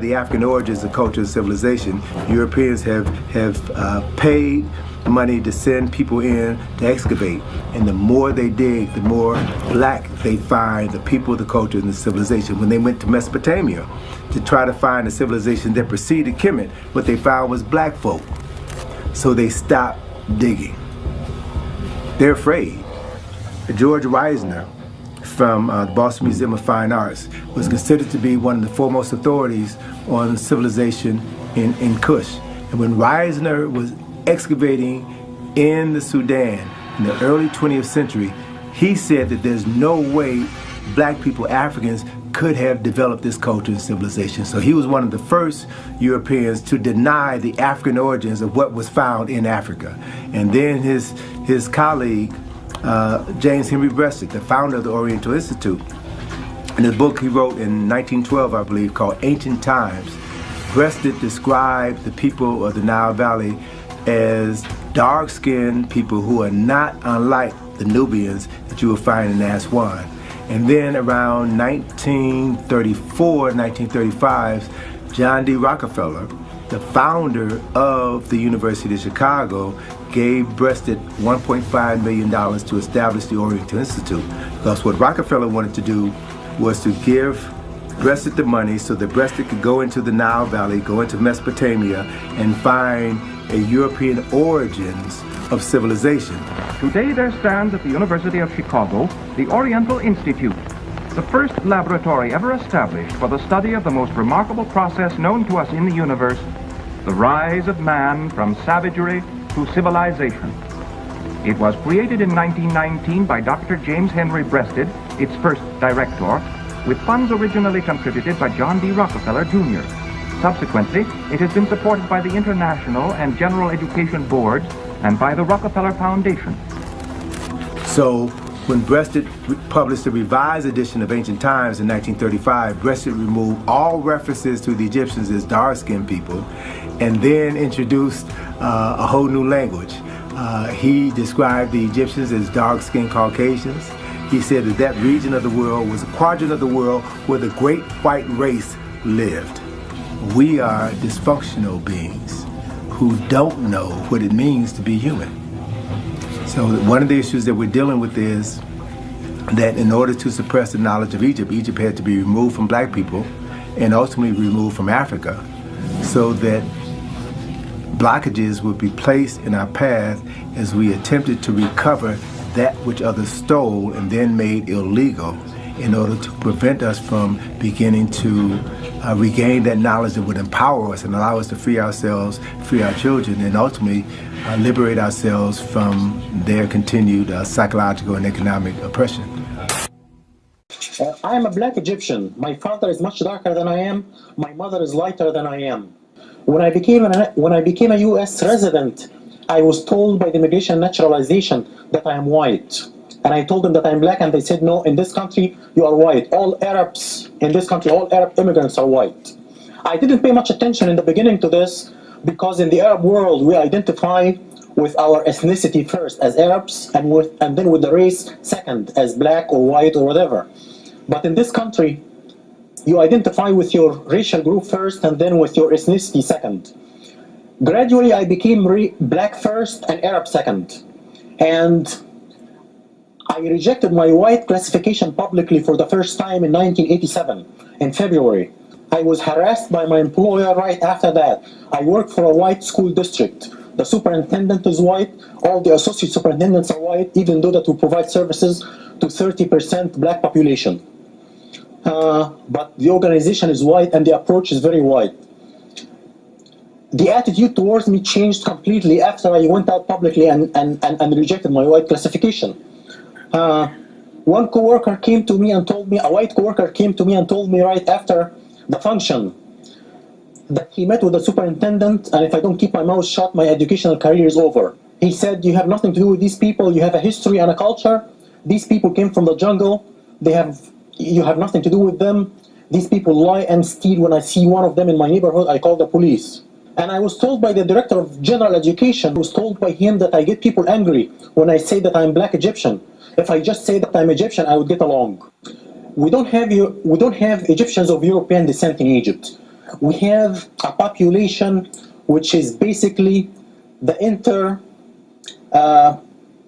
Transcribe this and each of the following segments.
the African origins of culture and civilization, Europeans have paid money to send people in to excavate. And the more they dig, the more black they find the people, the culture, and the civilization. When they went to Mesopotamia to try to find a civilization that preceded Kemet, what they found was black folk. So they stopped digging. They're afraid. George Reisner from the Boston Museum of Fine Arts was considered to be one of the foremost authorities on civilization in Kush. And when Reisner was excavating in the Sudan in the early 20th century, he said that there's no way black people, Africans, could have developed this culture and civilization. So he was one of the first Europeans to deny the African origins of what was found in Africa. And then his colleague, James Henry Breasted, the founder of the Oriental Institute, in a book he wrote in 1912, I believe, called Ancient Times, Breasted described the people of the Nile Valley as dark-skinned people who are not unlike the Nubians that you will find in Aswan. And then around 1934, 1935, John D. Rockefeller, the founder of the University of Chicago, gave Breasted $1.5 million to establish the Oriental Institute. Because what Rockefeller wanted to do was to give Breasted the money so that Breasted could go into the Nile Valley, go into Mesopotamia, and find a European origins of civilization. Today there stands at the University of Chicago the Oriental Institute, the first laboratory ever established for the study of the most remarkable process known to us in the universe, the rise of man from savagery to civilization. It was created in 1919 by Dr. James Henry Breasted, its first director, with funds originally contributed by John D. Rockefeller, Jr. Subsequently, it has been supported by the International and General Education Boards and by the Rockefeller Foundation. So when Breasted published a revised edition of Ancient Times in 1935, Breasted removed all references to the Egyptians as dark-skinned people and then introduced a whole new language. He described the Egyptians as dark-skinned Caucasians. He said that that region of the world was a quadrant of the world where the great white race lived. We are dysfunctional beings who don't know what it means to be human. So one of the issues that we're dealing with is that in order to suppress the knowledge of Egypt, Egypt had to be removed from black people and ultimately removed from Africa so that blockages would be placed in our path as we attempted to recover that which others stole and then made illegal in order to prevent us from beginning to regain that knowledge that would empower us and allow us to free ourselves, free our children, and ultimately liberate ourselves from their continued psychological and economic oppression. I am a black Egyptian. My father is much darker than I am. My mother is lighter than I am. When I became a U.S. resident, I was told by the Immigration Naturalization that I am white. And I told them that I'm black, and they said, no, in this country, you are white. All Arabs in this country, all Arab immigrants are white. I didn't pay much attention in the beginning to this because in the Arab world, we identify with our ethnicity first as Arabs and then with the race second as black or white or whatever. But in this country, you identify with your racial group first and then with your ethnicity second. Gradually, I became black first and Arab second. And I rejected my white classification publicly for the first time in 1987, in February. I was harassed by my employer right after that. I worked for a white school district. The superintendent is white, all the associate superintendents are white, even though that we provide services to 30% black population. But the organization is white and the approach is very white. The attitude towards me changed completely after I went out publicly and rejected my white classification. One coworker came to me and told me, a white coworker came to me and told me right after the function that he met with the superintendent, and if I don't keep my mouth shut, my educational career is over. He said, you have nothing to do with these people, you have a history and a culture. These people came from the jungle, you have nothing to do with them. These people lie and steal. When I see one of them in my neighborhood, I call the police. And I was told by the director of general education, I was told by him that I get people angry when I say that I'm black Egyptian. If I just say that I'm Egyptian, I would get along. We don't have Egyptians of European descent in Egypt. we have a population which is basically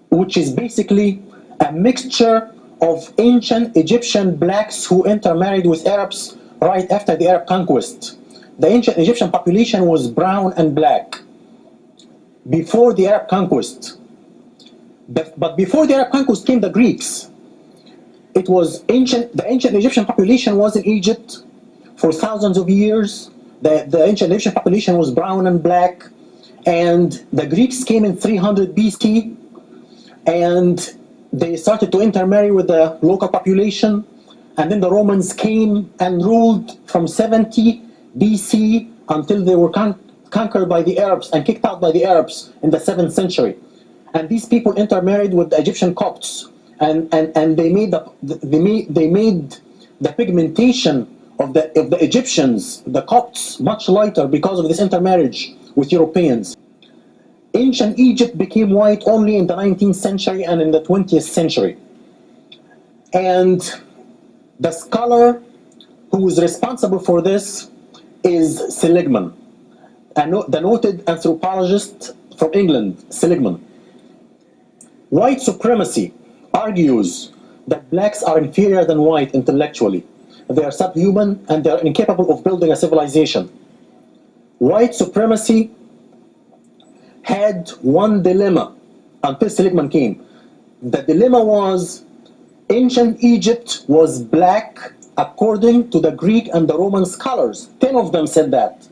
which is basically a mixture of ancient Egyptian blacks who intermarried with Arabs right after the Arab conquest. The ancient Egyptian population was brown and black before the Arab conquest. But before the Arab conquest came the Greeks. It was the ancient Egyptian population was in Egypt for thousands of years. The ancient Egyptian population was brown and black, and the Greeks came in 300 BC, and they started to intermarry with the local population, and then the Romans came and ruled from 70 BC until they were conquered by the Arabs and kicked out by the Arabs in the 7th century. And these people intermarried with the Egyptian Copts, and they made the pigmentation of the Egyptians, the Copts, much lighter because of this intermarriage with Europeans. Ancient Egypt became white only in the 19th century and in the 20th century. And the scholar who was responsible for this is Seligman, the noted anthropologist from England, Seligman. White supremacy argues that blacks are inferior than white intellectually. They are subhuman and they are incapable of building a civilization. White supremacy had one dilemma until Seligman came. The dilemma was ancient Egypt was black according to the Greek and the Roman scholars. 10 of them said that,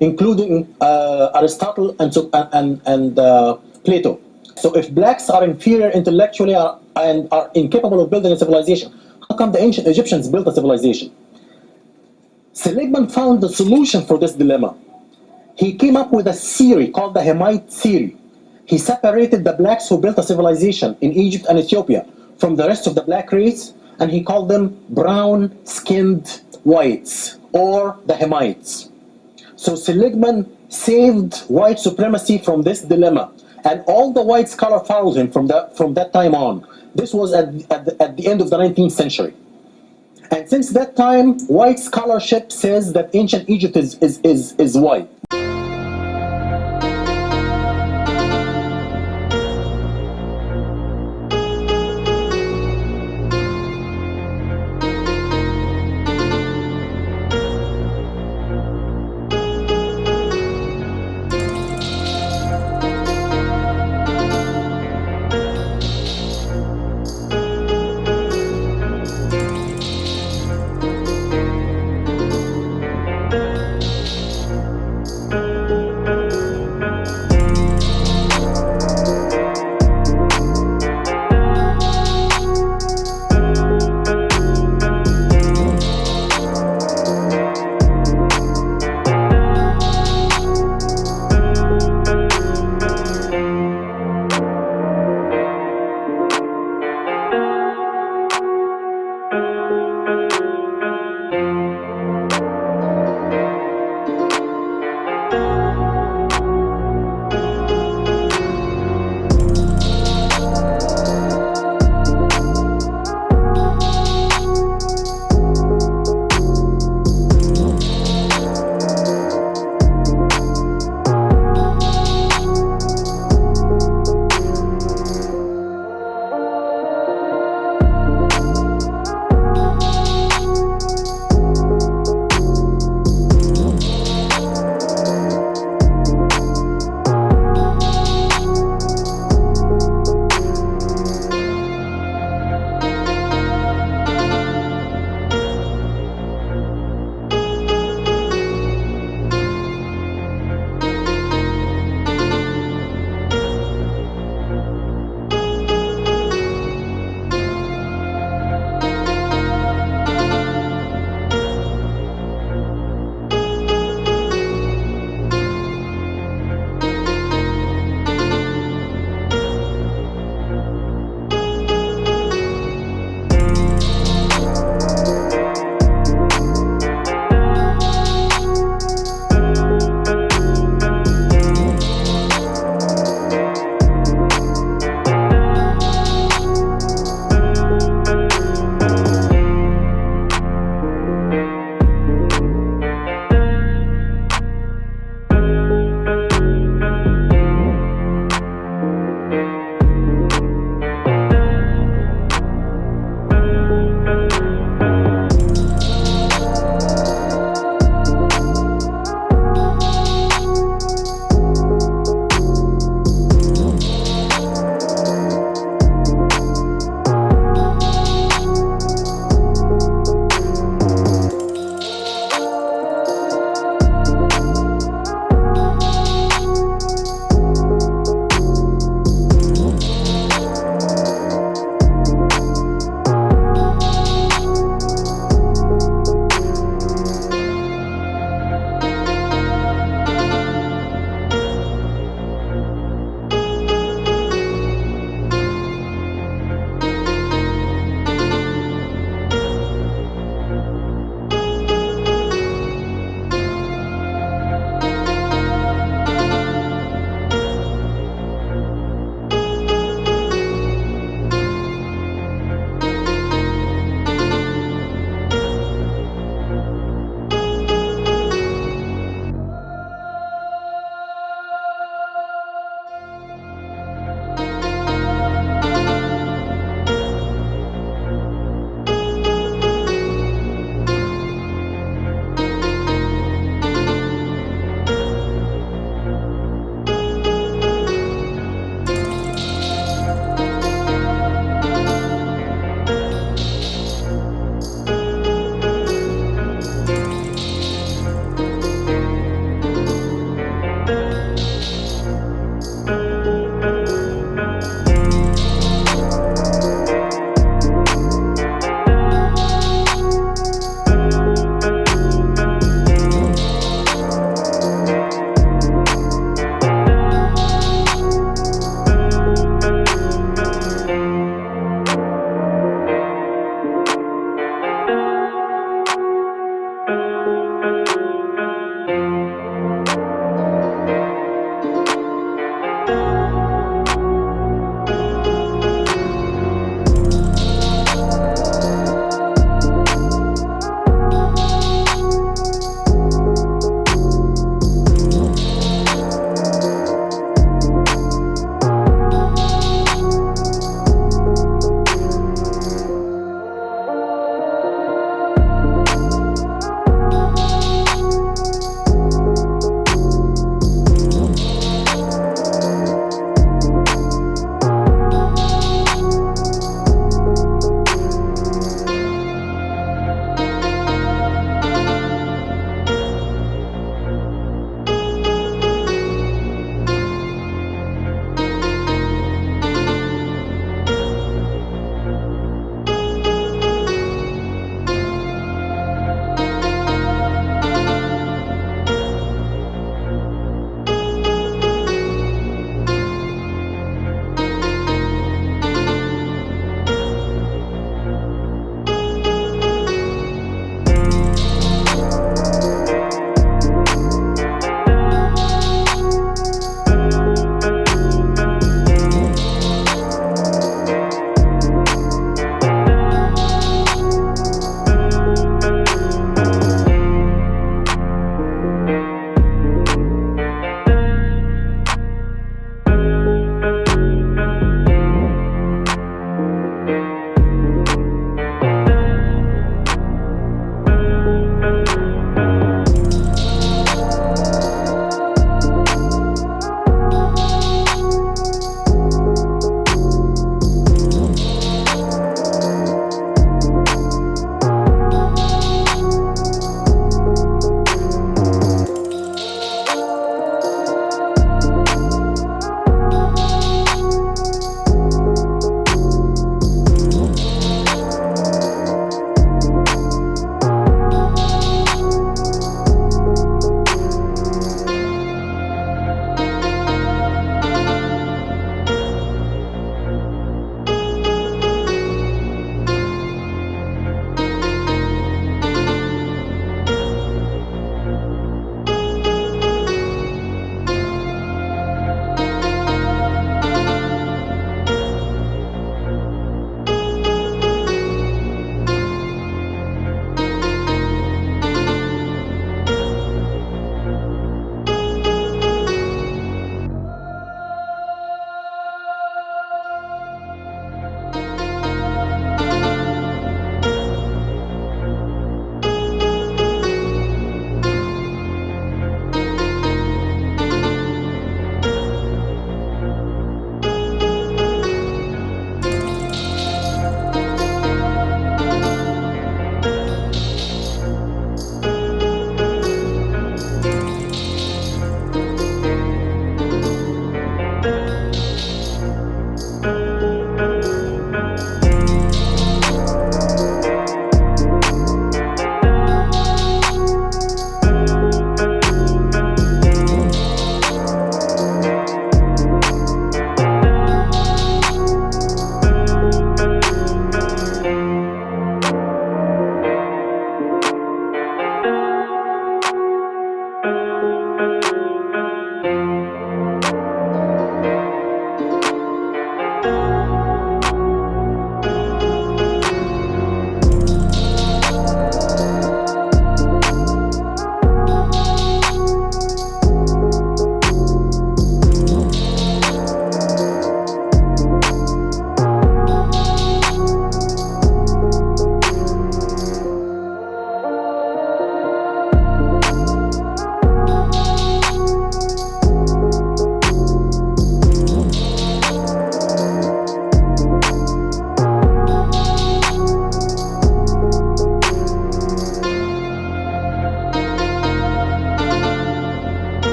including Aristotle and Plato. So if blacks are inferior intellectually and are incapable of building a civilization, how come the ancient Egyptians built a civilization? Seligman found the solution for this dilemma. He came up with a theory called the Hamite theory. He separated the blacks who built a civilization in Egypt and Ethiopia from the rest of the black race, and he called them brown-skinned whites, or the Hamites. So Seligman saved white supremacy from this dilemma, and all the white scholars followed him from that time on. This was at the end of the 19th century. And since that time, white scholarship says that ancient Egypt is white.